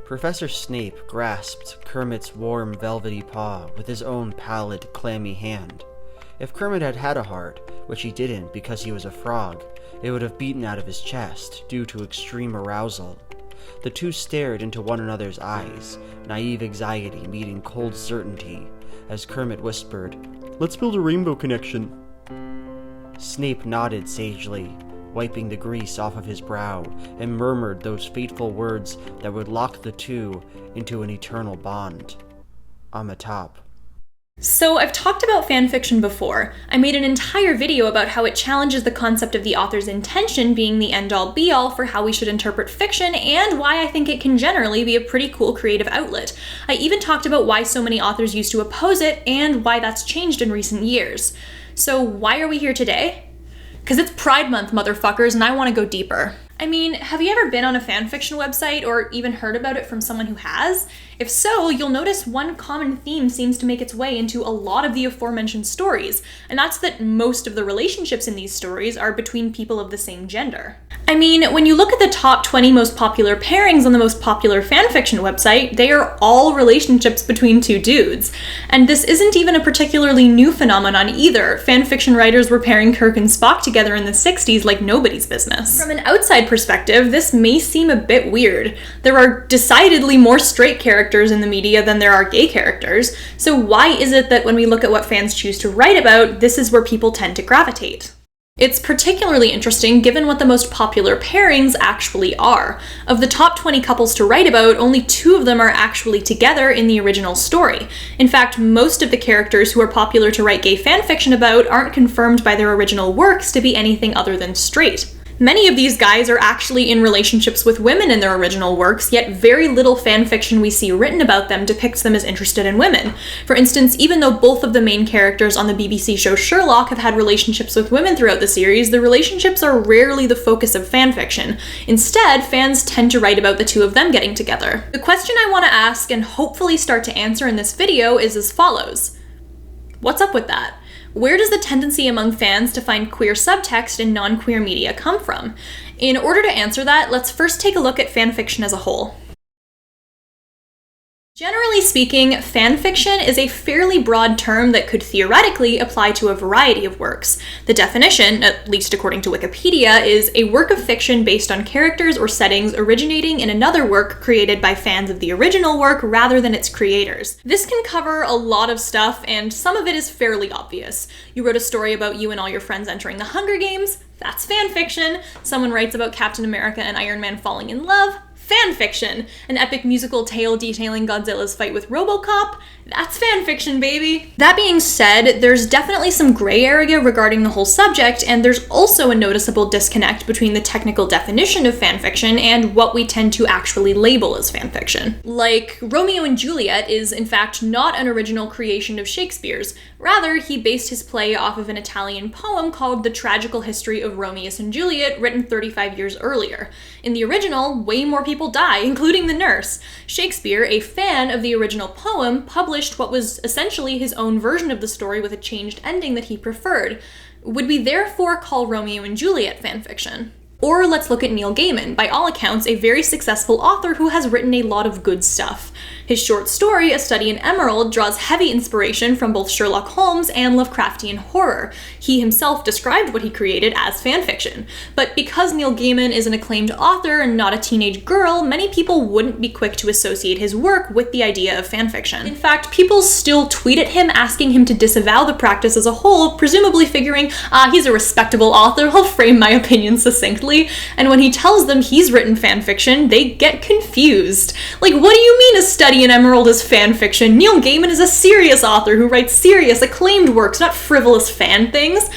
Professor Snape grasped Kermit's warm, velvety paw with his own pallid, clammy hand. If Kermit had had a heart, which he didn't because he was a frog, it would have beaten out of his chest due to extreme arousal. The two stared into one another's eyes, naive anxiety meeting cold certainty, as Kermit whispered, "Let's build a rainbow connection." Snape nodded sagely, wiping the grease off of his brow, and murmured those fateful words that would lock the two into an eternal bond. On the top. So I've talked about fanfiction before. I made an entire video about how it challenges the concept of the author's intention being the end-all be-all for how we should interpret fiction, and why I think it can generally be a pretty cool creative outlet. I even talked about why so many authors used to oppose it, and why that's changed in recent years. So why are we here today? Because it's Pride Month, motherfuckers, and I want to go deeper. I mean, have you ever been on a fanfiction website or even heard about it from someone who has? If so, you'll notice one common theme seems to make its way into a lot of the aforementioned stories, and that's that most of the relationships in these stories are between people of the same gender. I mean, when you look at the top 20 most popular pairings on the most popular fanfiction website, they are all relationships between two dudes. And this isn't even a particularly new phenomenon either. Fanfiction writers were pairing Kirk and Spock together in the 60s like nobody's business. From an outside perspective, this may seem a bit weird. There are decidedly more straight characters in the media than there are gay characters, so why is it that when we look at what fans choose to write about, this is where people tend to gravitate? It's particularly interesting given what the most popular pairings actually are. Of the top 20 couples to write about, only 2 of them are actually together in the original story. In fact, most of the characters who are popular to write gay fanfiction about aren't confirmed by their original works to be anything other than straight. Many of these guys are actually in relationships with women in their original works, yet very little fanfiction we see written about them depicts them as interested in women. For instance, even though both of the main characters on the BBC show Sherlock have had relationships with women throughout the series, the relationships are rarely the focus of fanfiction. Instead, fans tend to write about the 2 of them getting together. The question I want to ask and hopefully start to answer in this video is as follows. What's up with that? Where does the tendency among fans to find queer subtext in non-queer media come from? In order to answer that, let's first take a look at fanfiction as a whole. Generally speaking, fanfiction is a fairly broad term that could theoretically apply to a variety of works. The definition, at least according to Wikipedia, is a work of fiction based on characters or settings originating in another work created by fans of the original work rather than its creators. This can cover a lot of stuff, and some of it is fairly obvious. You wrote a story about you and all your friends entering the Hunger Games? That's fanfiction. Someone writes about Captain America and Iron Man falling in love? Fanfiction! An epic musical tale detailing Godzilla's fight with RoboCop? That's fanfiction, baby! That being said, there's definitely some gray area regarding the whole subject, and there's also a noticeable disconnect between the technical definition of fanfiction and what we tend to actually label as fanfiction. Like, Romeo and Juliet is in fact not an original creation of Shakespeare's. Rather, he based his play off of an Italian poem called The Tragical History of Romeo and Juliet, written 35 years earlier. In the original, way more people die, including the nurse. Shakespeare, a fan of the original poem, published what was essentially his own version of the story with a changed ending that he preferred. Would we therefore call Romeo and Juliet fanfiction? Or let's look at Neil Gaiman, by all accounts a very successful author who has written a lot of good stuff. His short story, A Study in Emerald, draws heavy inspiration from both Sherlock Holmes and Lovecraftian horror. He himself described what he created as fanfiction. But because Neil Gaiman is an acclaimed author and not a teenage girl, many people wouldn't be quick to associate his work with the idea of fanfiction. In fact, people still tweet at him asking him to disavow the practice as a whole, presumably figuring, he's a respectable author, he'll frame my opinion succinctly. And when he tells them he's written fanfiction, they get confused. Like, what do you mean A Study in Emerald is fanfiction? Neil Gaiman is a serious author who writes serious, acclaimed works, not frivolous fan things.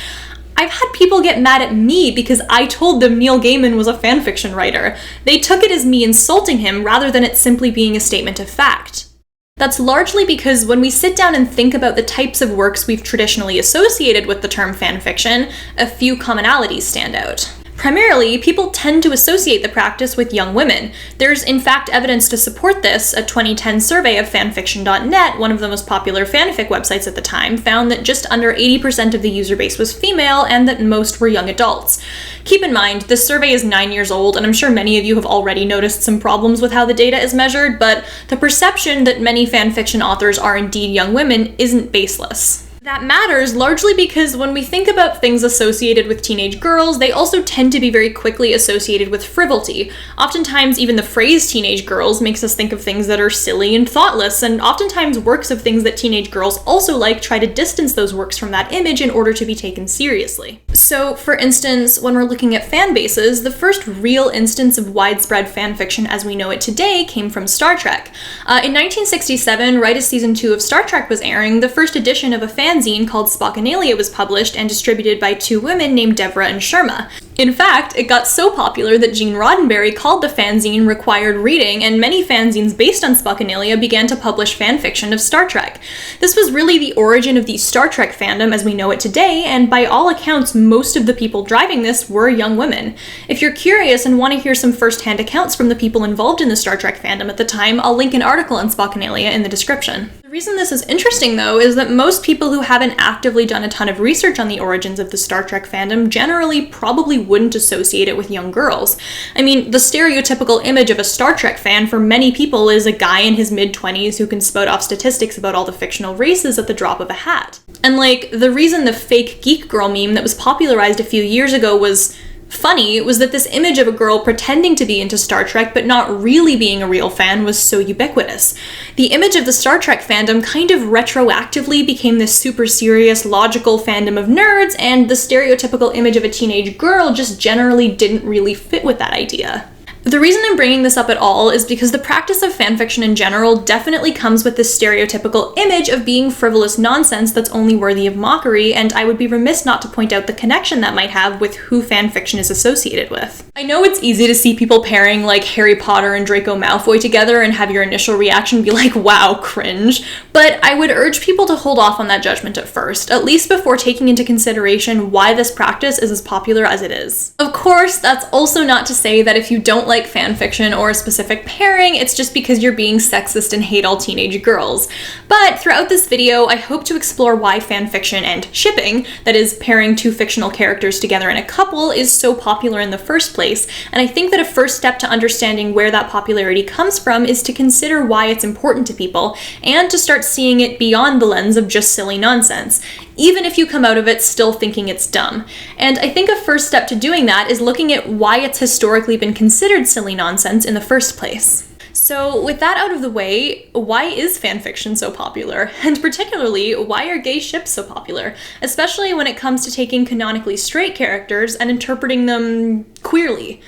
I've had people get mad at me because I told them Neil Gaiman was a fanfiction writer. They took it as me insulting him rather than it simply being a statement of fact. That's largely because when we sit down and think about the types of works we've traditionally associated with the term fanfiction, a few commonalities stand out. Primarily, people tend to associate the practice with young women. There's in fact evidence to support this. A 2010 survey of fanfiction.net, one of the most popular fanfic websites at the time, found that just under 80% of the user base was female and that most were young adults. Keep in mind, this survey is 9 years old, and I'm sure many of you have already noticed some problems with how the data is measured, but the perception that many fanfiction authors are indeed young women isn't baseless. That matters largely because when we think about things associated with teenage girls, they also tend to be very quickly associated with frivolity. Oftentimes, even the phrase teenage girls makes us think of things that are silly and thoughtless, and oftentimes works of things that teenage girls also like try to distance those works from that image in order to be taken seriously. So, for instance, when we're looking at fan bases, the first real instance of widespread fanfiction as we know it today came from Star Trek. In 1967, right as season 2 of Star Trek was airing, the first edition of a fanzine called Spockanalia was published and distributed by two women named Devra and Sherma. In fact, it got so popular that Gene Roddenberry called the fanzine required reading, and many fanzines based on Spockanalia began to publish fanfiction of Star Trek. This was really the origin of the Star Trek fandom as we know it today, and by all accounts, most of the people driving this were young women. If you're curious and want to hear some first-hand accounts from the people involved in the Star Trek fandom at the time, I'll link an article on Spockanalia in the description. The reason this is interesting, though, is that most people who haven't actively done a ton of research on the origins of the Star Trek fandom generally probably wouldn't associate it with young girls. I mean, the stereotypical image of a Star Trek fan for many people is a guy in his mid-20s who can spout off statistics about all the fictional races at the drop of a hat. And the reason the fake geek girl meme that was popularized a few years ago was funny was that this image of a girl pretending to be into Star Trek but not really being a real fan was so ubiquitous. The image of the Star Trek fandom kind of retroactively became this super serious, logical fandom of nerds, and the stereotypical image of a teenage girl just generally didn't really fit with that idea. The reason I'm bringing this up at all is because the practice of fanfiction in general definitely comes with this stereotypical image of being frivolous nonsense that's only worthy of mockery, and I would be remiss not to point out the connection that might have with who fanfiction is associated with. I know it's easy to see people pairing Harry Potter and Draco Malfoy together and have your initial reaction be wow, cringe, but I would urge people to hold off on that judgment at first, at least before taking into consideration why this practice is as popular as it is. Of course, that's also not to say that if you don't like fanfiction or a specific pairing, it's just because you're being sexist and hate all teenage girls. But throughout this video, I hope to explore why fanfiction and shipping, that is, pairing two fictional characters together in a couple, is so popular in the first place, and I think that a first step to understanding where that popularity comes from is to consider why it's important to people, and to start seeing it beyond the lens of just silly nonsense, even if you come out of it still thinking it's dumb. And I think a first step to doing that is looking at why it's historically been considered silly nonsense in the first place. So with that out of the way, why is fanfiction so popular? And particularly, why are gay ships so popular? Especially when it comes to taking canonically straight characters and interpreting them queerly.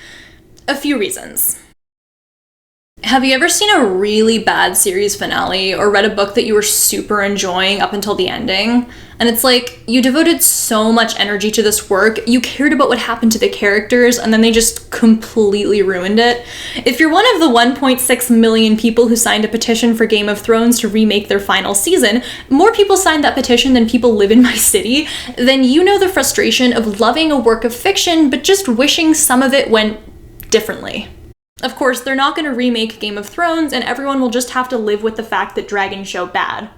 A few reasons. Have you ever seen a really bad series finale or read a book that you were super enjoying up until the ending? And it's you devoted so much energy to this work, you cared about what happened to the characters, and then they just completely ruined it. If you're one of the 1.6 million people who signed a petition for Game of Thrones to remake their final season, more people signed that petition than people live in my city, then you know the frustration of loving a work of fiction, but just wishing some of it went differently. Of course, they're not going to remake Game of Thrones, and everyone will just have to live with the fact that dragons show bad.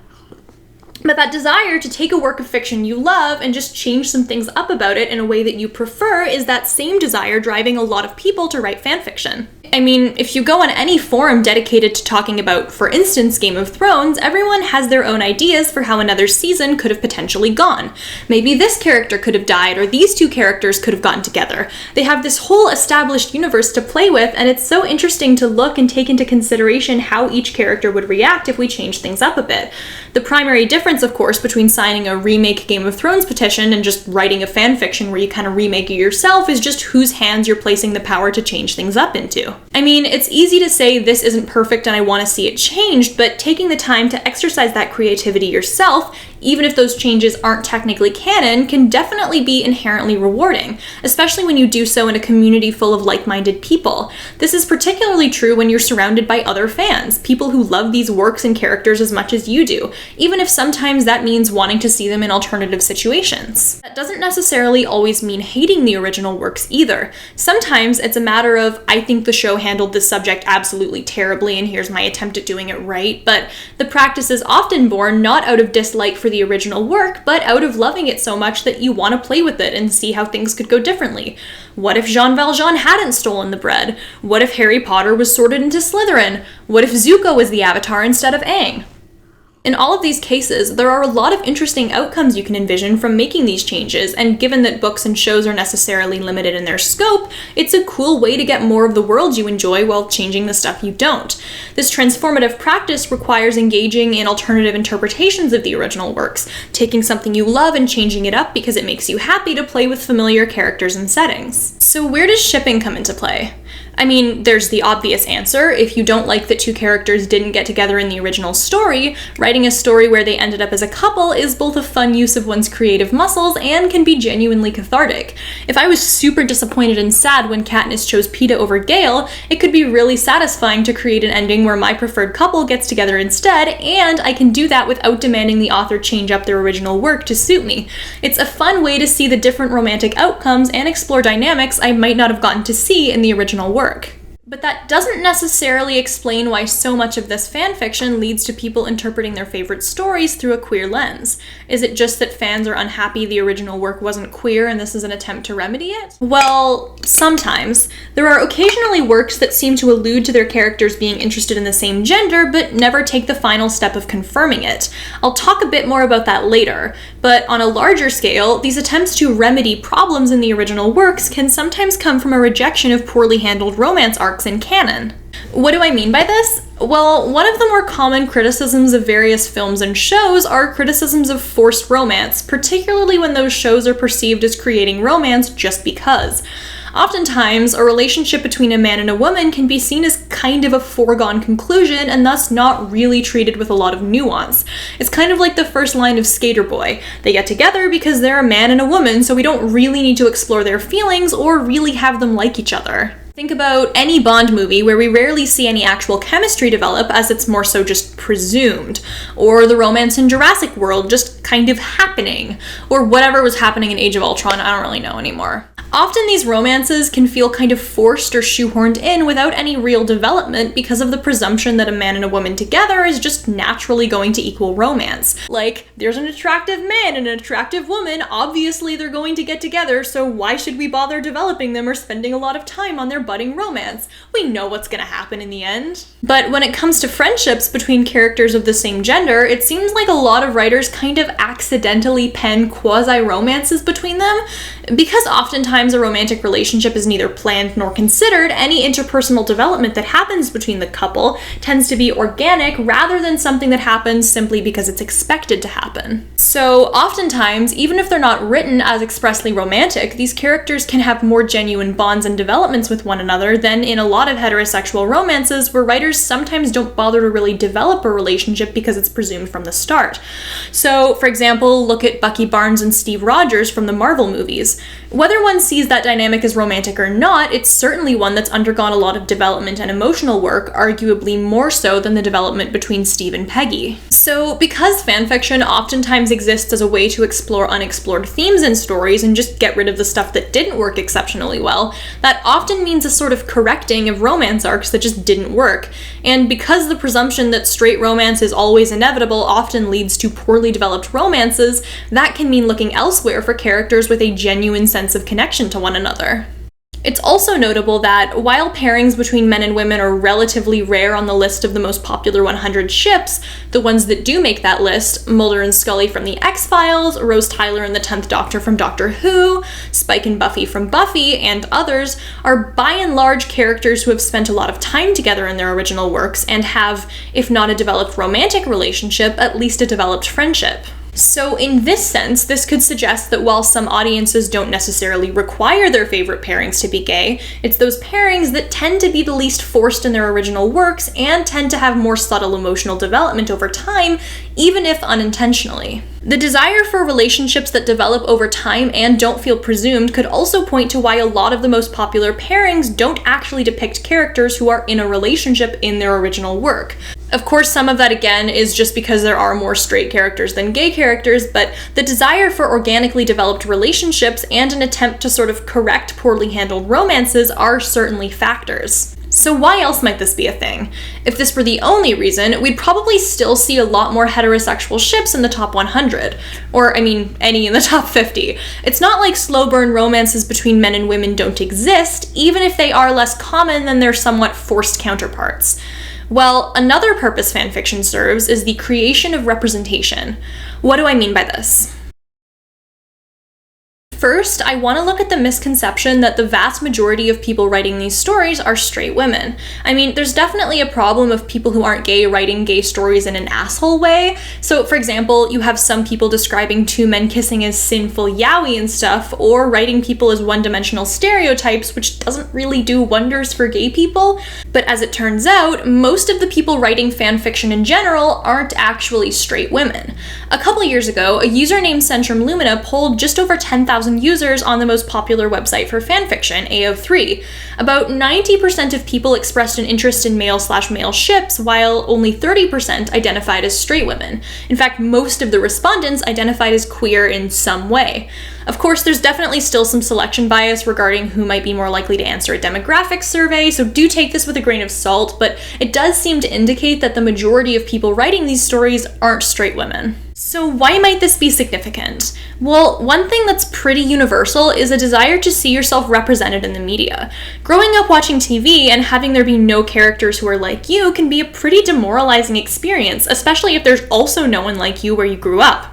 But that desire to take a work of fiction you love and just change some things up about it in a way that you prefer is that same desire driving a lot of people to write fanfiction. I mean, if you go on any forum dedicated to talking about, for instance, Game of Thrones, everyone has their own ideas for how another season could have potentially gone. Maybe this character could have died, or these two characters could have gotten together. They have this whole established universe to play with, and it's so interesting to look and take into consideration how each character would react if we changed things up a bit. The primary difference, of course, between signing a remake Game of Thrones petition and just writing a fanfiction where you kind of remake it yourself is just whose hands you're placing the power to change things up into. I mean, it's easy to say this isn't perfect and I want to see it changed, but taking the time to exercise that creativity yourself, even if those changes aren't technically canon, can definitely be inherently rewarding, especially when you do so in a community full of like-minded people. This is particularly true when you're surrounded by other fans, people who love these works and characters as much as you do, even if sometimes that means wanting to see them in alternative situations. That doesn't necessarily always mean hating the original works either. Sometimes it's a matter of, I think the show handled this subject absolutely terribly and here's my attempt at doing it right, but the practice is often born not out of dislike for the original work, but out of loving it so much that you want to play with it and see how things could go differently. What if Jean Valjean hadn't stolen the bread? What if Harry Potter was sorted into Slytherin? What if Zuko was the Avatar instead of Aang? In all of these cases, there are a lot of interesting outcomes you can envision from making these changes, and given that books and shows are necessarily limited in their scope, it's a cool way to get more of the world you enjoy while changing the stuff you don't. This transformative practice requires engaging in alternative interpretations of the original works, taking something you love and changing it up because it makes you happy to play with familiar characters and settings. So where does shipping come into play? I mean, there's the obvious answer. If you don't like that two characters didn't get together in the original story, writing a story where they ended up as a couple is both a fun use of one's creative muscles and can be genuinely cathartic. If I was super disappointed and sad when Katniss chose Peeta over Gale, it could be really satisfying to create an ending where my preferred couple gets together instead, and I can do that without demanding the author change up their original work to suit me. It's a fun way to see the different romantic outcomes and explore dynamics I might not have gotten to see in the original work. But that doesn't necessarily explain why so much of this fanfiction leads to people interpreting their favorite stories through a queer lens. Is it just that fans are unhappy the original work wasn't queer and this is an attempt to remedy it? Well, sometimes. There are occasionally works that seem to allude to their characters being interested in the same gender, but never take the final step of confirming it. I'll talk a bit more about that later, but on a larger scale, these attempts to remedy problems in the original works can sometimes come from a rejection of poorly handled romance arcs in canon. What do I mean by this? Well, one of the more common criticisms of various films and shows are criticisms of forced romance, particularly when those shows are perceived as creating romance just because. Oftentimes, a relationship between a man and a woman can be seen as kind of a foregone conclusion and thus not really treated with a lot of nuance. It's kind of like the first line of Skater Boy. They get together because they're a man and a woman, so we don't really need to explore their feelings or really have them like each other. Think about any Bond movie where we rarely see any actual chemistry develop, as it's more so just presumed, or the romance in Jurassic World just kind of happening, or whatever was happening in Age of Ultron, I don't really know anymore. Often these romances can feel kind of forced or shoehorned in without any real development because of the presumption that a man and a woman together is just naturally going to equal romance. Like, there's an attractive man and an attractive woman, obviously they're going to get together, so why should we bother developing them or spending a lot of time on their budding romance? We know what's gonna happen in the end. But when it comes to friendships between characters of the same gender, it seems like a lot of writers kind of accidentally pen quasi-romances between them, because oftentimes a romantic relationship is neither planned nor considered. Any interpersonal development that happens between the couple tends to be organic rather than something that happens simply because it's expected to happen. So oftentimes, even if they're not written as expressly romantic, these characters can have more genuine bonds and developments with one another than in a lot of heterosexual romances where writers sometimes don't bother to really develop a relationship because it's presumed from the start. So, for example, look at Bucky Barnes and Steve Rogers from the Marvel movies. Whether one sees that dynamic as romantic or not, it's certainly one that's undergone a lot of development and emotional work, arguably more so than the development between Steve and Peggy. So, because fanfiction oftentimes exists as a way to explore unexplored themes in stories and just get rid of the stuff that didn't work exceptionally well, that often means a sort of correcting of romance arcs that just didn't work. And because the presumption that straight romance is always inevitable often leads to poorly developed romances, that can mean looking elsewhere for characters with a genuine sense of connection to one another. It's also notable that while pairings between men and women are relatively rare on the list of the most popular 100 ships, the ones that do make that list, Mulder and Scully from The X-Files, Rose Tyler and the 10th Doctor from Doctor Who, Spike and Buffy from Buffy, and others, are by and large characters who have spent a lot of time together in their original works and have, if not a developed romantic relationship, at least a developed friendship. So in this sense, this could suggest that while some audiences don't necessarily require their favorite pairings to be gay, it's those pairings that tend to be the least forced in their original works and tend to have more subtle emotional development over time, even if unintentionally. The desire for relationships that develop over time and don't feel presumed could also point to why a lot of the most popular pairings don't actually depict characters who are in a relationship in their original work. Of course, some of that again is just because there are more straight characters than gay characters, but the desire for organically developed relationships and an attempt to sort of correct poorly handled romances are certainly factors. So why else might this be a thing? If this were the only reason, we'd probably still see a lot more heterosexual ships in the top 100. Or, any in the top 50. It's not like slow burn romances between men and women don't exist, even if they are less common than their somewhat forced counterparts. Well, another purpose fanfiction serves is the creation of representation. What do I mean by this? First, I want to look at the misconception that the vast majority of people writing these stories are straight women. There's definitely a problem of people who aren't gay writing gay stories in an asshole way. So, for example, you have some people describing two men kissing as sinful yaoi and stuff, or writing people as one-dimensional stereotypes, which doesn't really do wonders for gay people. But as it turns out, most of the people writing fanfiction in general aren't actually straight women. A couple years ago, a user named Centrum Lumina polled just over 10,000 users on the most popular website for fanfiction, AO3. About 90% of people expressed an interest in male/male ships, while only 30% identified as straight women. In fact, most of the respondents identified as queer in some way. Of course, there's definitely still some selection bias regarding who might be more likely to answer a demographics survey, so do take this with a grain of salt, but it does seem to indicate that the majority of people writing these stories aren't straight women. So why might this be significant? Well, one thing that's pretty universal is a desire to see yourself represented in the media. Growing up watching TV and having there be no characters who are like you can be a pretty demoralizing experience, especially if there's also no one like you where you grew up.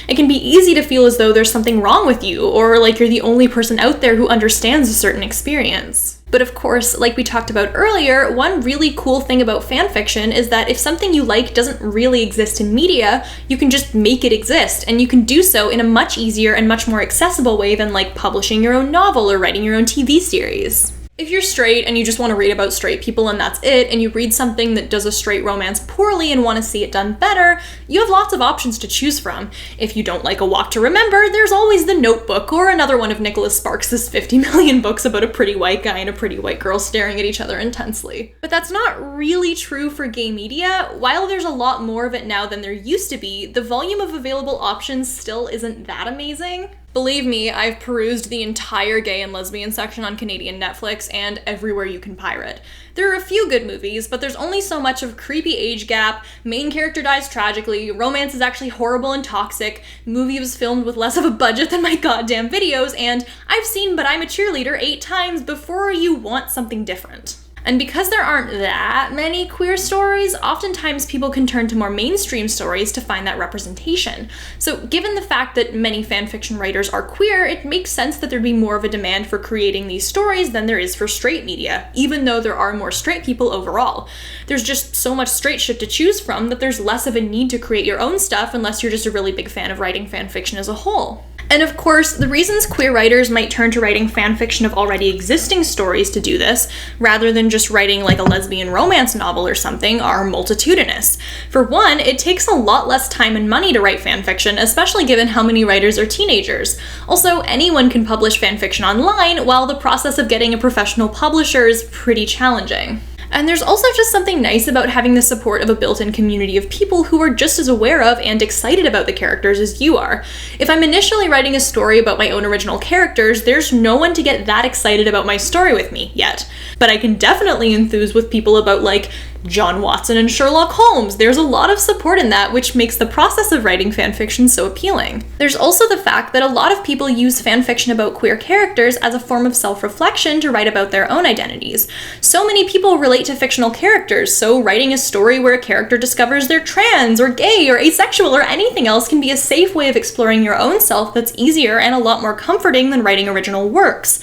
It can be easy to feel as though there's something wrong with you, or like you're the only person out there who understands a certain experience. But of course, like we talked about earlier, one really cool thing about fanfiction is that if something you like doesn't really exist in media, you can just make it exist, and you can do so in a much easier and much more accessible way than like publishing your own novel or writing your own TV series. If you're straight and you just want to read about straight people and that's it, and you read something that does a straight romance poorly and want to see it done better, you have lots of options to choose from. If you don't like A Walk to Remember, there's always The Notebook, or another one of Nicholas Sparks' 50 million books about a pretty white guy and a pretty white girl staring at each other intensely. But that's not really true for gay media. While there's a lot more of it now than there used to be, the volume of available options still isn't that amazing. Believe me, I've perused the entire gay and lesbian section on Canadian Netflix and everywhere you can pirate. There are a few good movies, but there's only so much of creepy age gap, main character dies tragically, romance is actually horrible and toxic, movie was filmed with less of a budget than my goddamn videos, and I've seen But I'm a Cheerleader 8 times before you want something different. And because there aren't that many queer stories, oftentimes people can turn to more mainstream stories to find that representation. So given the fact that many fanfiction writers are queer, it makes sense that there'd be more of a demand for creating these stories than there is for straight media, even though there are more straight people overall. There's just so much straight shit to choose from that there's less of a need to create your own stuff unless you're just a really big fan of writing fanfiction as a whole. And of course, the reasons queer writers might turn to writing fanfiction of already existing stories to do this, rather than just writing like a lesbian romance novel or something, are multitudinous. For one, it takes a lot less time and money to write fanfiction, especially given how many writers are teenagers. Also, anyone can publish fanfiction online, while the process of getting a professional publisher is pretty challenging. And there's also just something nice about having the support of a built-in community of people who are just as aware of and excited about the characters as you are. If I'm initially writing a story about my own original characters, there's no one to get that excited about my story with me yet. But I can definitely enthuse with people about like John Watson and Sherlock Holmes. There's a lot of support in that, which makes the process of writing fanfiction so appealing. There's also the fact that a lot of people use fanfiction about queer characters as a form of self-reflection to write about their own identities. So many people relate to fictional characters, so writing a story where a character discovers they're trans or gay or asexual or anything else can be a safe way of exploring your own self that's easier and a lot more comforting than writing original works.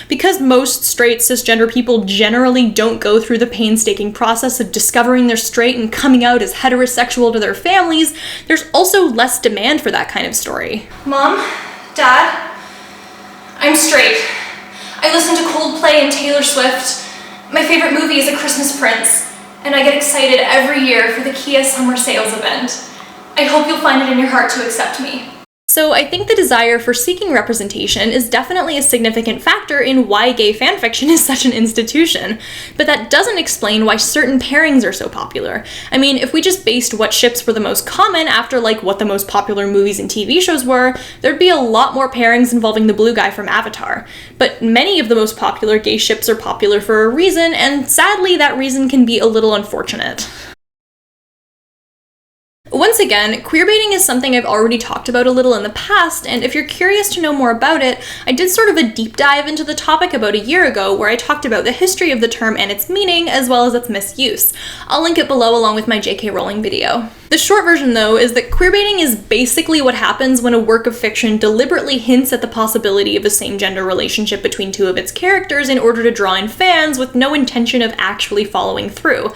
Because most straight cisgender people generally don't go through the painstaking process of of discovering they're straight and coming out as heterosexual to their families, there's also less demand for that kind of story. Mom, Dad, I'm straight. I listen to Coldplay and Taylor Swift. My favorite movie is A Christmas Prince, and I get excited every year for the Kia summer sales event. I hope you'll find it in your heart to accept me. So I think the desire for seeking representation is definitely a significant factor in why gay fanfiction is such an institution, but that doesn't explain why certain pairings are so popular. I mean, if we just based what ships were the most common after like what the most popular movies and TV shows were, there'd be a lot more pairings involving the blue guy from Avatar. But many of the most popular gay ships are popular for a reason, and sadly that reason can be a little unfortunate. Once again, queerbaiting is something I've already talked about a little in the past, and if you're curious to know more about it, I did sort of a deep dive into the topic about a year ago where I talked about the history of the term and its meaning, as well as its misuse. I'll link it below along with my JK Rowling video. The short version, though, is that queerbaiting is basically what happens when a work of fiction deliberately hints at the possibility of a same-gender relationship between two of its characters in order to draw in fans with no intention of actually following through.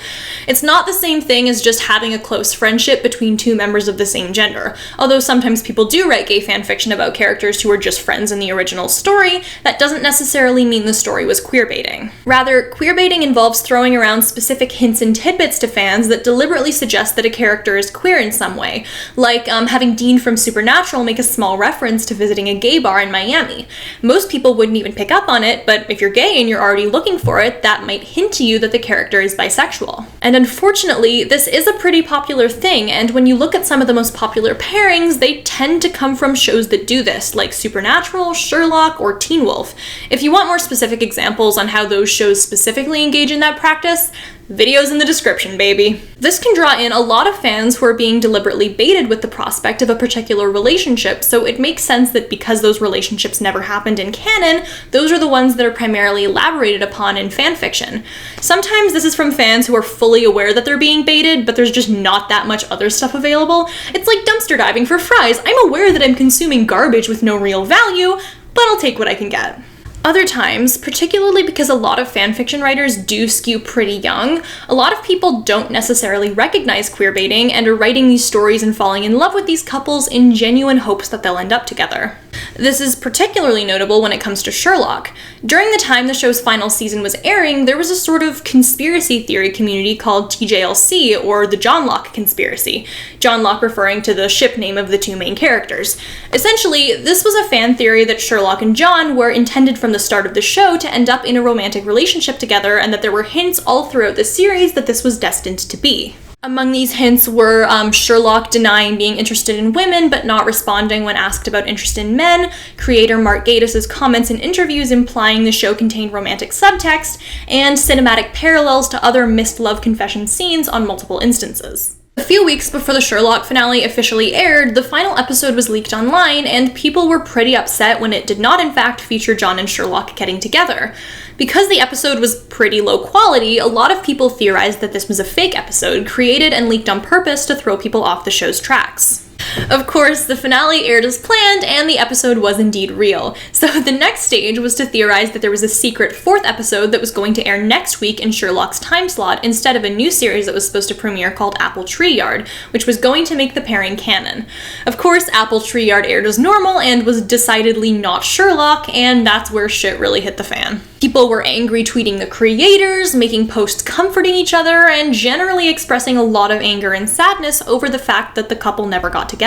It's not the same thing as just having a close friendship between two members of the same gender. Although sometimes people do write gay fanfiction about characters who are just friends in the original story, that doesn't necessarily mean the story was queerbaiting. Rather, queerbaiting involves throwing around specific hints and tidbits to fans that deliberately suggest that a character is queer in some way, like having Dean from Supernatural make a small reference to visiting a gay bar in Miami. Most people wouldn't even pick up on it, but if you're gay and you're already looking for it, that might hint to you that the character is bisexual. And unfortunately, this is a pretty popular thing, and when you look at some of the most popular pairings, they tend to come from shows that do this, like Supernatural, Sherlock, or Teen Wolf. If you want more specific examples on how those shows specifically engage in that practice, videos in the description, baby. This can draw in a lot of fans who are being deliberately baited with the prospect of a particular relationship, so it makes sense that because those relationships never happened in canon, those are the ones that are primarily elaborated upon in fanfiction. Sometimes this is from fans who are fully aware that they're being baited, but there's just not that much other stuff available. It's like dumpster diving for fries. I'm aware that I'm consuming garbage with no real value, but I'll take what I can get. Other times, particularly because a lot of fanfiction writers do skew pretty young, a lot of people don't necessarily recognize queerbaiting and are writing these stories and falling in love with these couples in genuine hopes that they'll end up together. This is particularly notable when it comes to Sherlock. During the time the show's final season was airing, there was a sort of conspiracy theory community called TJLC, or the John Locke conspiracy. John Locke referring to the ship name of the two main characters. Essentially, this was a fan theory that Sherlock and John were intended from the start of the show to end up in a romantic relationship together, and that there were hints all throughout the series that this was destined to be. Among these hints were Sherlock denying being interested in women but not responding when asked about interest in men, creator Mark Gatiss' comments in interviews implying the show contained romantic subtext, and cinematic parallels to other missed love confession scenes on multiple instances. A few weeks before the Sherlock finale officially aired, the final episode was leaked online, and people were pretty upset when it did not in fact feature John and Sherlock getting together. Because the episode was pretty low quality, a lot of people theorized that this was a fake episode, created and leaked on purpose to throw people off the show's tracks. Of course, the finale aired as planned, and the episode was indeed real. So the next stage was to theorize that there was a secret fourth episode that was going to air next week in Sherlock's time slot instead of a new series that was supposed to premiere called Apple Tree Yard, which was going to make the pairing canon. Of course, Apple Tree Yard aired as normal and was decidedly not Sherlock, and that's where shit really hit the fan. People were angry tweeting the creators, making posts comforting each other, and generally expressing a lot of anger and sadness over the fact that the couple never got together.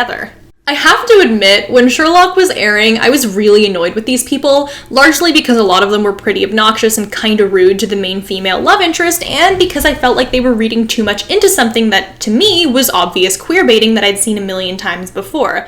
I have to admit, when Sherlock was airing, I was really annoyed with these people, largely because a lot of them were pretty obnoxious and kinda rude to the main female love interest, and because I felt like they were reading too much into something that, to me, was obvious queerbaiting that I'd seen a million times before.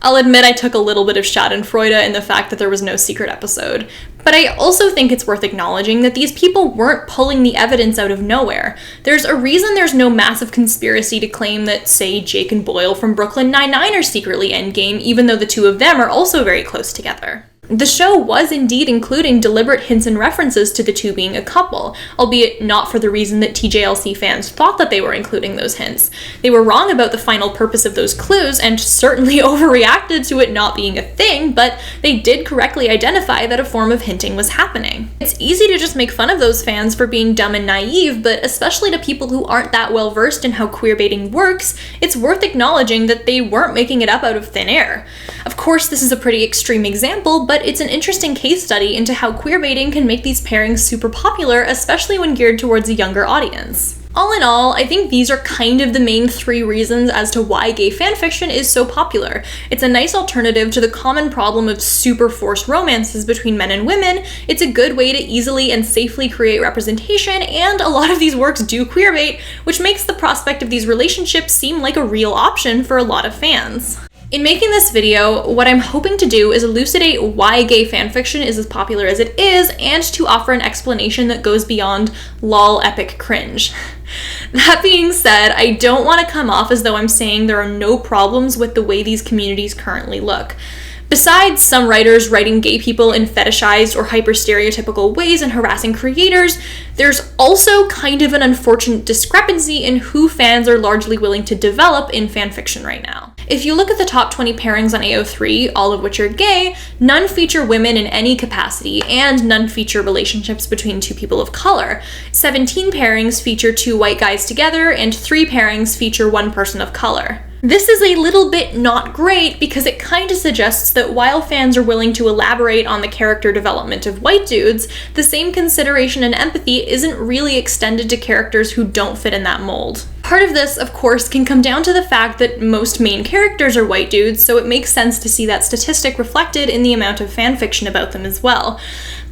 I'll admit I took a little bit of schadenfreude in the fact that there was no secret episode, but I also think it's worth acknowledging that these people weren't pulling the evidence out of nowhere. There's a reason there's no massive conspiracy to claim that, say, Jake and Boyle from Brooklyn Nine-Nine are secretly endgame, even though the two of them are also very close together. The show was indeed including deliberate hints and references to the two being a couple, albeit not for the reason that TJLC fans thought that they were including those hints. They were wrong about the final purpose of those clues and certainly overreacted to it not being a thing, but they did correctly identify that a form of hinting was happening. It's easy to just make fun of those fans for being dumb and naive, but especially to people who aren't that well versed in how queerbaiting works, it's worth acknowledging that they weren't making it up out of thin air. Of course, this is a pretty extreme example, but it's an interesting case study into how queerbaiting can make these pairings super popular, especially when geared towards a younger audience. All in all, I think these are kind of the main three reasons as to why gay fanfiction is so popular. It's a nice alternative to the common problem of super forced romances between men and women, it's a good way to easily and safely create representation, and a lot of these works do queerbait, which makes the prospect of these relationships seem like a real option for a lot of fans. In making this video, what I'm hoping to do is elucidate why gay fanfiction is as popular as it is, and to offer an explanation that goes beyond lol epic cringe. That being said, I don't want to come off as though I'm saying there are no problems with the way these communities currently look. Besides some writers writing gay people in fetishized or hyper-stereotypical ways and harassing creators, there's also kind of an unfortunate discrepancy in who fans are largely willing to develop in fanfiction right now. If you look at the top 20 pairings on AO3, all of which are gay, none feature women in any capacity, and none feature relationships between two people of color. 17 pairings feature two white guys together, and 3 pairings feature one person of color. This is a little bit not great because it kind of suggests that while fans are willing to elaborate on the character development of white dudes, the same consideration and empathy isn't really extended to characters who don't fit in that mold. Part of this, of course, can come down to the fact that most main characters are white dudes, so it makes sense to see that statistic reflected in the amount of fanfiction about them as well.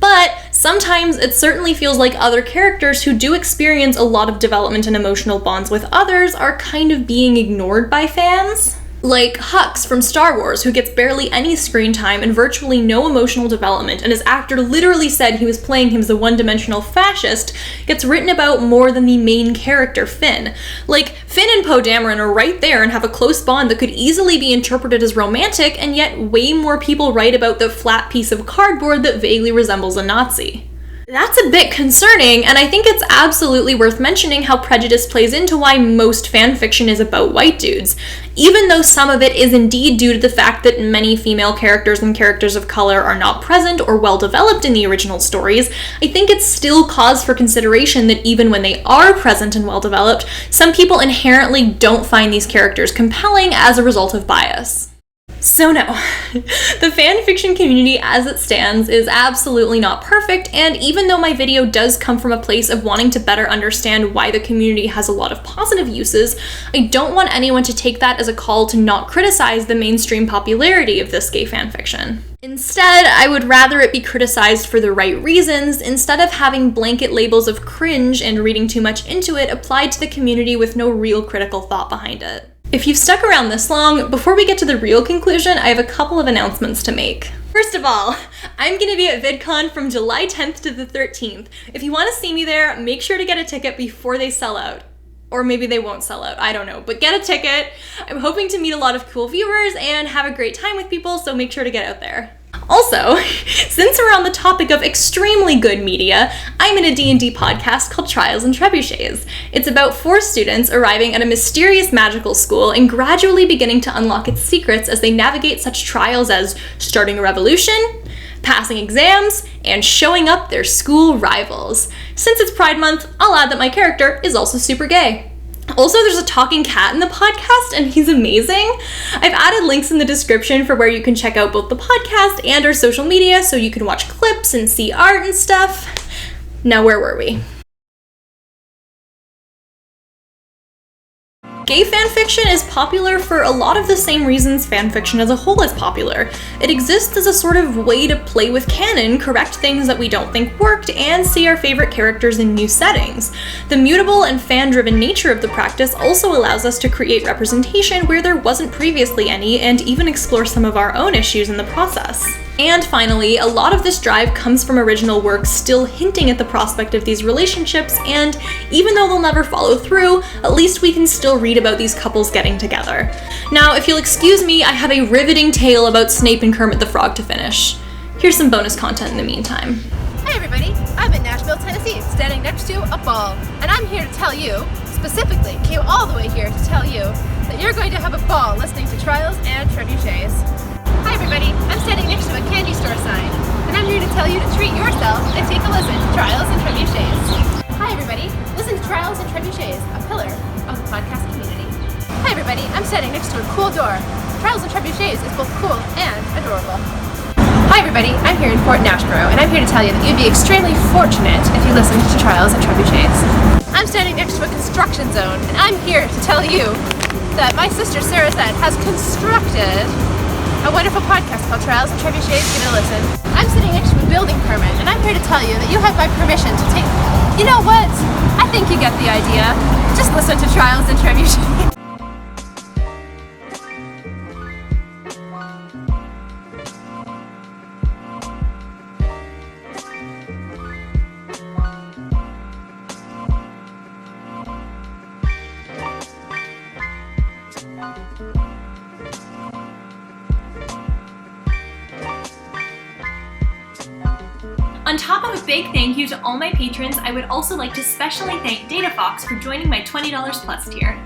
But sometimes it certainly feels like other characters who do experience a lot of development and emotional bonds with others are kind of being ignored by fans. Like Hux from Star Wars, who gets barely any screen time and virtually no emotional development, and his actor literally said he was playing him as a one-dimensional fascist, gets written about more than the main character, Finn. Like, Finn and Poe Dameron are right there and have a close bond that could easily be interpreted as romantic, and yet way more people write about the flat piece of cardboard that vaguely resembles a Nazi. That's a bit concerning, and I think it's absolutely worth mentioning how prejudice plays into why most fanfiction is about white dudes. Even though some of it is indeed due to the fact that many female characters and characters of color are not present or well developed in the original stories, I think it's still cause for consideration that even when they are present and well developed, some people inherently don't find these characters compelling as a result of bias. So no, the fanfiction community as it stands is absolutely not perfect, and even though my video does come from a place of wanting to better understand why the community has a lot of positive uses, I don't want anyone to take that as a call to not criticize the mainstream popularity of this gay fanfiction. Instead, I would rather it be criticized for the right reasons, instead of having blanket labels of cringe and reading too much into it applied to the community with no real critical thought behind it. If you've stuck around this long, before we get to the real conclusion, I have a couple of announcements to make. First of all, I'm going to be at VidCon from July 10th to the 13th. If you want to see me there, make sure to get a ticket before they sell out. Or maybe they won't sell out, I don't know, but get a ticket. I'm hoping to meet a lot of cool viewers and have a great time with people, so make sure to get out there. Also, since we're on the topic of extremely good media, I'm in a D&D podcast called Trials and Trebuchets. It's about 4 students arriving at a mysterious magical school and gradually beginning to unlock its secrets as they navigate such trials as starting a revolution, passing exams, and showing up their school rivals. Since it's Pride Month, I'll add that my character is also super gay. Also, there's a talking cat in the podcast, and he's amazing. I've added links in the description for where you can check out both the podcast and our social media so you can watch clips and see art and stuff. Now, where were we? Gay fanfiction is popular for a lot of the same reasons fanfiction as a whole is popular. It exists as a sort of way to play with canon, correct things that we don't think worked, and see our favorite characters in new settings. The mutable and fan-driven nature of the practice also allows us to create representation where there wasn't previously any, and even explore some of our own issues in the process. And finally, a lot of this drive comes from original works still hinting at the prospect of these relationships, and even though they'll never follow through, at least we can still read about these couples getting together. Now, if you'll excuse me, I have a riveting tale about Snape and Kermit the Frog to finish. Here's some bonus content in the meantime. Hey everybody, I'm in Nashville, Tennessee, standing next to a ball, and I'm here to tell you, specifically came all the way here to tell you, that you're going to have a ball listening to Trials and Trebuchets. Hi everybody, I'm standing next to a candy store sign, and I'm here to tell you to treat yourself and take a listen to Trials and Trebuchets. Hi everybody, listen to Trials and Trebuchets, a pillar of the podcast community. Hi everybody, I'm standing next to a cool door. Trials and Trebuchets is both cool and adorable. Hi everybody, I'm here in Fort Nashboro, and I'm here to tell you that you'd be extremely fortunate if you listened to Trials and Trebuchets. I'm standing next to a construction zone, and I'm here to tell you that my sister Sarah Zed has constructed a wonderful podcast called Trials and Trebuchets. Give it a listen. I'm sitting next to a building permit, and I'm here to tell you that you have my permission to take... You know what? I think you get the idea. Just listen to Trials and Trebuchets. On top of a big thank you to all my patrons, I would also like to specially thank DataFox for joining my $20 plus tier.